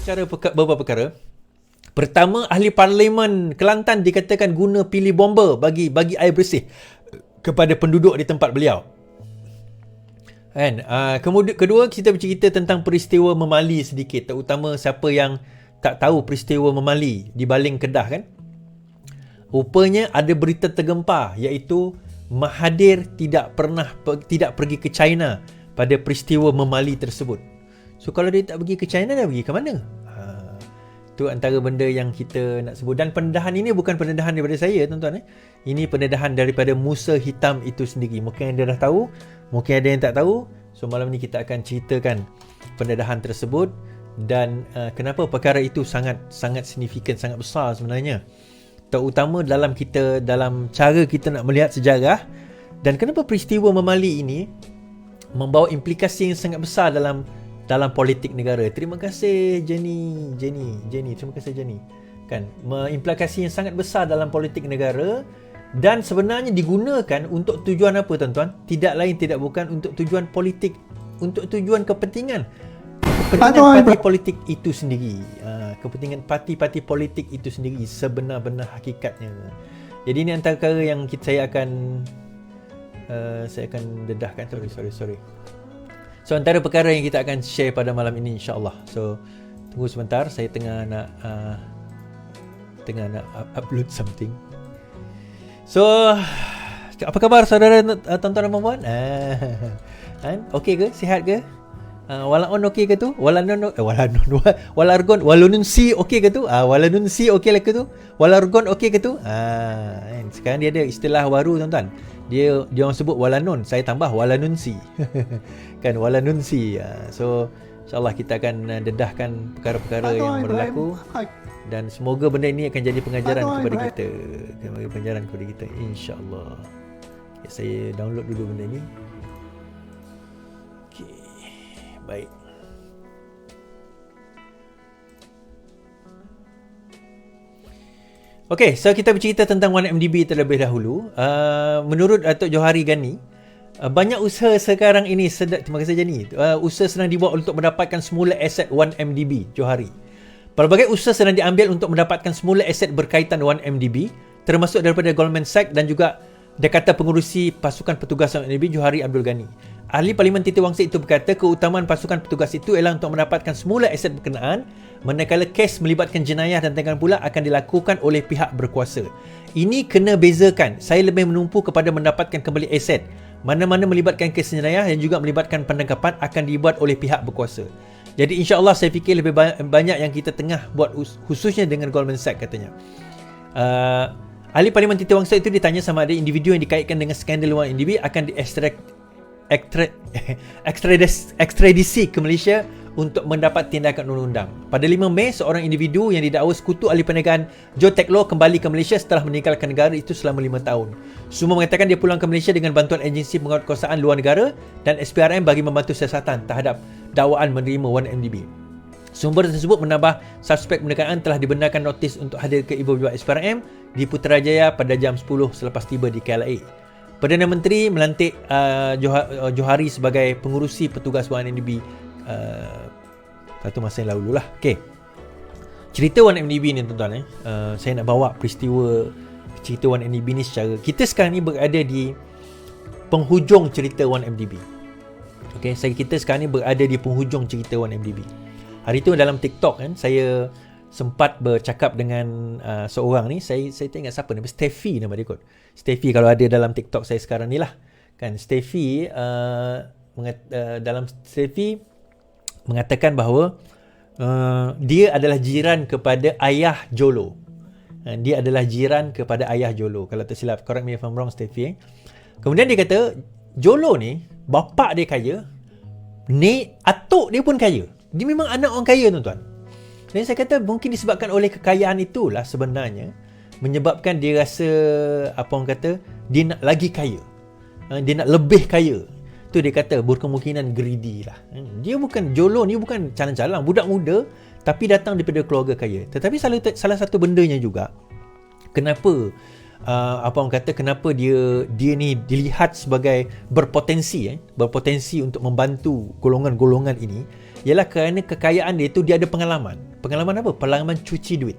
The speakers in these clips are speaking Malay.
secara beberapa perkara. Pertama, ahli parlimen Kelantan dikatakan guna pilih bomba bagi air bersih kepada penduduk di tempat beliau. Kan? Kemudian kedua, kita bercerita tentang peristiwa Memali sedikit, terutama siapa yang tak tahu peristiwa Memali di Baling Kedah kan. Rupanya ada berita tergempar, iaitu Mahathir tidak pergi ke China pada peristiwa Memali tersebut. So kalau dia tak pergi ke China, dia pergi ke mana? Itu antara benda yang kita nak sebut. Dan pendedahan ini bukan pendedahan daripada saya, tuan-tuan. Ini pendedahan daripada Musa Hitam itu sendiri. Mungkin anda dah tahu, mungkin ada yang tak tahu. So malam ni kita akan ceritakan pendedahan tersebut dan kenapa perkara itu sangat signifikan, sangat besar sebenarnya. Terutama dalam cara kita nak melihat sejarah, dan kenapa peristiwa Memali ini membawa implikasi yang sangat besar dalam politik negara. Terima kasih Jenny. Terima kasih Jenny. Kan, implikasi yang sangat besar dalam politik negara dan sebenarnya digunakan untuk tujuan apa, tuan-tuan? Tidak lain tidak bukan untuk tujuan politik, untuk tujuan kepentingan parti politik itu sendiri. Kepentingan parti-parti politik itu sendiri sebenar-benar hakikatnya. Jadi ini antara perkara yang saya akan dedahkan. Sorry. So antara perkara yang kita akan share pada malam ini, insya-Allah. So tunggu sebentar, saya tengah nak upload something. So apa khabar saudara, tuan-tuan dan puan-puan? Okey ke? Sihat ke? Walaon okey ke tu? Walargon walununsi okey ke tu? Walanunsi okey lah ke tu? Walargon okey ke tu? Sekarang dia ada istilah baru, tuan-tuan. Dia orang sebut walanon, saya tambah walanunsi. Kan, walanunsi. So insya-Allah kita akan dedahkan perkara-perkara yang berlaku dan semoga benda ini akan jadi pengajaran kepada kita. Pengajaran kepada kita, insya-Allah. Okay, saya download dulu benda ni. Baik. Okey, so kita bercerita tentang 1MDB terlebih dahulu. Menurut Datuk Johari Ghani, banyak usaha sekarang ini terima kasih Jenny. Usaha sedang dibuat untuk mendapatkan semula aset 1MDB, Johari. Pelbagai usaha sedang diambil untuk mendapatkan semula aset berkaitan 1MDB, termasuk daripada Goldman Sachs dan juga Dekatan Pengurusi Pasukan Petugas 1MDB, Johari Abdul Ghani. Ahli Parlimen Titiwangsa itu berkata keutamaan pasukan petugas itu ialah untuk mendapatkan semula aset berkenaan manakala kes melibatkan jenayah dan tangan pula akan dilakukan oleh pihak berkuasa. Ini kena bezakan. Saya lebih menumpu kepada mendapatkan kembali aset. Mana-mana melibatkan kes jenayah dan juga melibatkan penangkapan akan dibuat oleh pihak berkuasa. Jadi insya-Allah saya fikir lebih banyak yang kita tengah buat khususnya dengan Goldman Sachs katanya. Ahli Parlimen Titiwangsa itu ditanya sama ada individu yang dikaitkan dengan skandal 1MDB akan ekstradisi ke Malaysia untuk mendapat tindakan undang-undang. Pada 5 Mei, seorang individu yang didakwa sekutu ahli perniagaan Joe Teklo kembali ke Malaysia setelah meninggalkan negara itu selama 5 tahun. Semua mengatakan dia pulang ke Malaysia dengan bantuan agensi penguatkuasaan luar negara dan SPRM bagi membantu siasatan terhadap dakwaan menerima 1MDB. Sumber tersebut menambah suspek pendekaan telah dibenarkan notis untuk hadir ke Ibu Bawah SPRM di Putrajaya pada jam 10 selepas tiba di KLIA. Perdana Menteri melantik Johari sebagai pengurusi petugas 1MDB satu masa yang lalu lah. Okay, cerita 1MDB ni, tuan-tuan, saya nak bawa peristiwa cerita 1MDB ni secara, kita sekarang ni berada di penghujung cerita 1MDB. Okay, kita sekarang ni berada di penghujung cerita 1MDB. Hari tu dalam TikTok kan, saya sempat bercakap dengan seorang ni, saya tak ingat siapa nama, Steffi nama dia kot. Steffi kalau ada dalam TikTok saya sekarang ni lah. Kan, Steffi dalam Steffi mengatakan bahawa dia adalah jiran kepada ayah Jolo. Dia adalah jiran kepada ayah Jolo. Kalau tersilap, correct me if I'm wrong, Steffi. Kemudian dia kata, Jolo ni, bapak dia kaya, atuk dia pun kaya. Dia memang anak orang kaya, tuan-tuan. Dan saya kata mungkin disebabkan oleh kekayaan itulah sebenarnya menyebabkan dia rasa, apa orang kata, dia nak lagi kaya. Dia nak lebih kaya. Tu dia kata berkemungkinan greedy lah. Dia bukan, Jolo ni bukan calang-calang, budak muda tapi datang daripada keluarga kaya. Tetapi salah satu bendanya juga, kenapa apa orang kata, kenapa dia ni dilihat sebagai berpotensi untuk membantu golongan-golongan ini, ialah kerana kekayaan dia tu, dia ada pengalaman. Pengalaman apa? Pengalaman cuci duit.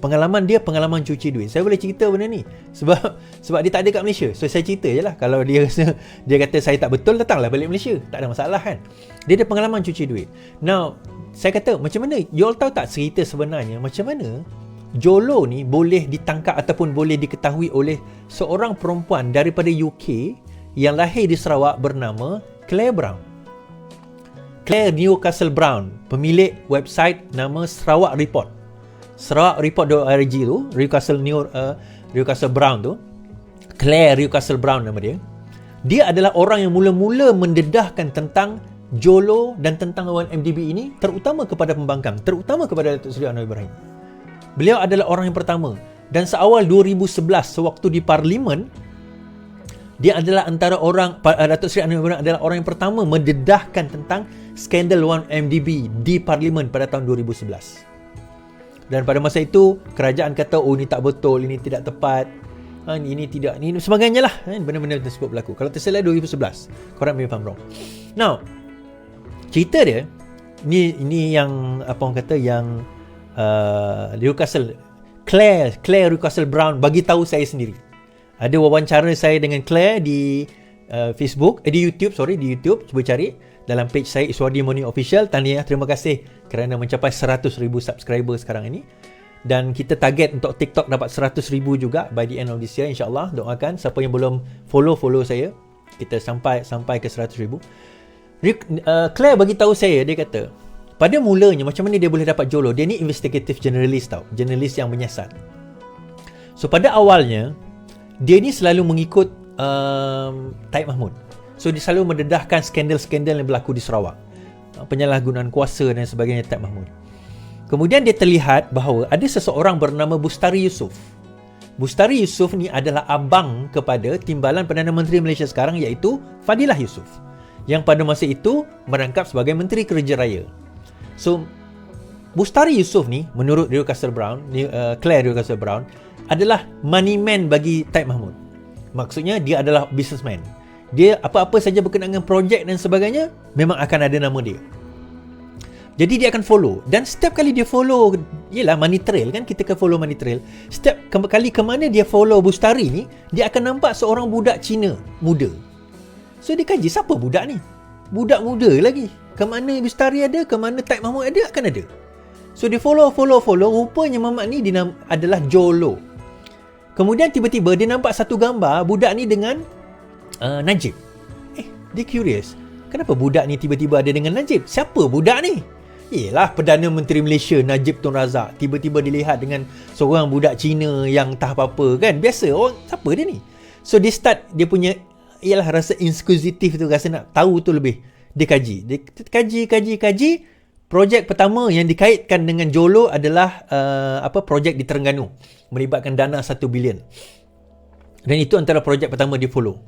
Pengalaman cuci duit. Saya boleh cerita benda ni sebab dia tak ada kat Malaysia. So saya cerita je lah. Kalau dia rasa, dia kata saya tak betul, datanglah balik Malaysia, tak ada masalah kan. Dia ada pengalaman cuci duit. Now saya kata, macam mana, you all tahu tak cerita sebenarnya macam mana Jolo ni boleh ditangkap ataupun boleh diketahui oleh seorang perempuan daripada UK yang lahir di Sarawak bernama Claire Brown. Claire Newcastle Brown, pemilik website nama Sarawak Report. SarawakReport.org tu, Newcastle Brown tu, Claire Newcastle Brown nama dia. Dia adalah orang yang mula-mula mendedahkan tentang Jolo dan tentang 1MDB ini, terutama kepada pembangkang, terutama kepada Datuk Seri Anwar Ibrahim. Beliau adalah orang yang pertama, dan seawal 2011 sewaktu di Parlimen, dia adalah antara orang, Datuk Seri Anwar Ibrahim adalah orang yang pertama mendedahkan tentang skandal 1MDB di Parlimen pada tahun 2011. Dan pada masa itu kerajaan kata, oh ini tak betul, ini tidak tepat, ini tidak, ini sebagainya lah, benda-benda tersebut berlaku. Kalau tersalah 2011, korang memang faham wrong. Now cerita dia ni yang apa orang kata, yang Claire Newcastle Brown bagi tahu saya sendiri. Ada wawancara saya dengan Claire di di YouTube, cuba cari dalam page saya Iswadi Morning Official. Tahniah, terima kasih kerana mencapai 100,000 subscriber sekarang ini, dan kita target untuk TikTok dapat 100,000 juga by the end of this year, insyaAllah. Doakan siapa yang belum follow saya, kita sampai ke 100,000. Claire bagi tahu saya, dia kata pada mulanya macam mana dia boleh dapat Jolo. Dia ni investigative journalist tau, jurnalis yang menyiasat. So pada awalnya dia ni selalu mengikut Taib Mahmud. So dia selalu mendedahkan skandal-skandal yang berlaku di Sarawak, penyalahgunaan kuasa dan sebagainya Taib Mahmud. Kemudian dia terlihat bahawa ada seseorang bernama Bustari Yusof. Bustari Yusof ni adalah abang kepada Timbalan Perdana Menteri Malaysia sekarang, iaitu Fadilah Yusof, yang pada masa itu merangkap sebagai Menteri Kerja Raya. So Bustari Yusof ni, menurut Claire Newcastle Brown, adalah money man bagi Taib Mahmud. Maksudnya dia adalah businessman. Dia apa-apa saja berkenaan dengan projek dan sebagainya, memang akan ada nama dia. Jadi dia akan follow, dan setiap kali dia follow, yelah money trail kan, kita akan follow money trail. Setiap kali ke mana dia follow Bustari ni, dia akan nampak seorang budak Cina muda. So dia kaji, siapa budak ni? Budak muda lagi. Ke mana Bustari ada, ke mana Taib Mahmud ada, akan ada. So dia follow. Rupanya mamat ni adalah Jolo. Kemudian tiba-tiba dia nampak satu gambar budak ni dengan Najib. Dia curious, kenapa budak ni tiba-tiba ada dengan Najib? Siapa budak ni? Yelah, Perdana Menteri Malaysia Najib Tun Razak. Tiba-tiba dilihat dengan seorang budak Cina yang tak apa-apa kan. Biasa, orang siapa dia ni? So dia start, dia punya rasa inquisitive tu, rasa nak tahu tu lebih. Dia kaji. Projek pertama yang dikaitkan dengan Jolo adalah projek di Terengganu, melibatkan dana 1 bilion. Dan itu antara projek pertama dia follow.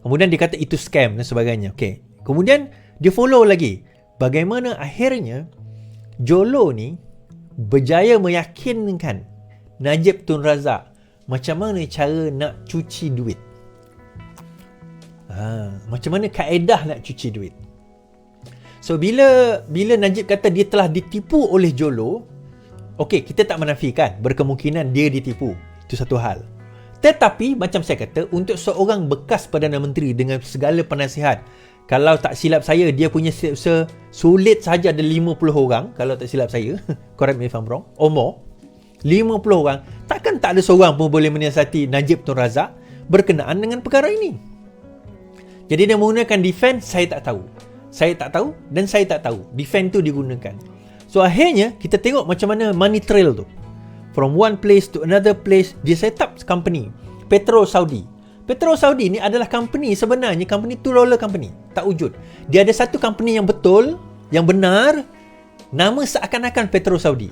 Kemudian dia kata itu scam dan sebagainya. Okay. Kemudian dia follow lagi. Bagaimana akhirnya Jolo ni berjaya meyakinkan Najib Tun Razak macam mana cara nak cuci duit. Macam mana kaedah nak cuci duit. So bila Najib kata dia telah ditipu oleh Jolo, okey, kita tak menafikan berkemungkinan dia ditipu. Itu satu hal. Tetapi macam saya kata, untuk seorang bekas Perdana Menteri dengan segala penasihat, kalau tak silap saya, dia punya sulit sahaja ada 50 orang, kalau tak silap saya, correct me if I'm wrong, or more, 50 orang, takkan tak ada seorang pun boleh menyiasati Najib Tun Razak berkenaan dengan perkara ini. Jadi dia menggunakan defense, saya tak tahu, dan saya tak tahu defense tu digunakan. So akhirnya kita tengok macam mana money trail tu, from one place to another place. Dia set up company Petro Saudi. Petro Saudi ni adalah company, sebenarnya company $2 company, tak wujud. Dia ada satu company yang betul, yang benar, nama seakan-akan Petro Saudi.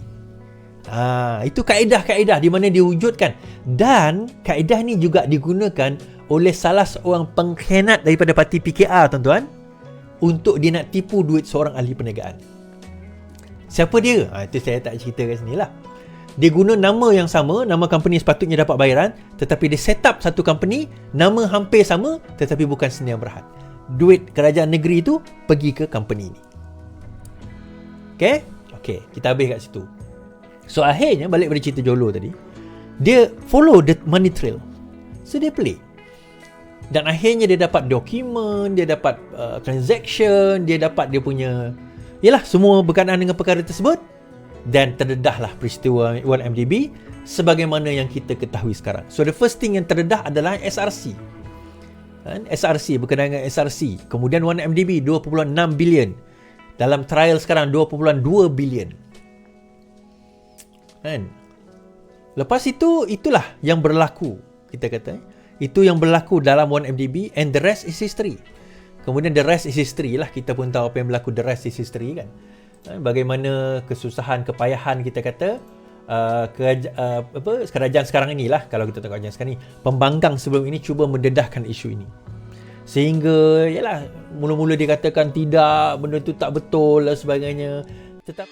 Itu kaedah-kaedah di mana diwujudkan. Dan kaedah ni juga digunakan oleh salah seorang pengkhianat daripada parti PKR, tuan-tuan, untuk dia nak tipu duit seorang ahli perniagaan. Siapa dia? Itu saya tak cerita kat sini lah. Dia guna nama yang sama, nama company sepatutnya dapat bayaran, tetapi dia set up satu company, nama hampir sama, tetapi bukan Senayan Berhad. Duit kerajaan negeri tu pergi ke company ni. Okay? Okay, kita habis kat situ. So akhirnya, balik pada cerita Jolo tadi, dia follow the money trail. So dia pelik. Dan akhirnya dia dapat dokumen, dia dapat transaction, dia dapat dia punya, yalah, semua berkenaan dengan perkara tersebut. Dan terdedahlah peristiwa 1MDB sebagaimana yang kita ketahui sekarang. So the first thing yang terdedah adalah SRC. SRC, berkenaan dengan SRC. Kemudian 1MDB 2.6 bilion. Dalam trial sekarang 2.2 bilion. Kan? Lepas itu, itulah yang berlaku, kita kata. Itu yang berlaku dalam 1MDB, and the rest is history. Kemudian the rest is history lah. Kita pun tahu apa yang berlaku, the rest is history kan. Bagaimana kesusahan, kepayahan, kita kata, kerajaan sekarang inilah, kalau kita tengok kerajaan sekarang ni, pembangkang sebelum ini cuba mendedahkan isu ini. Sehingga, yalah, mula-mula dikatakan tidak, benda tu tak betul dan sebagainya. Tetapi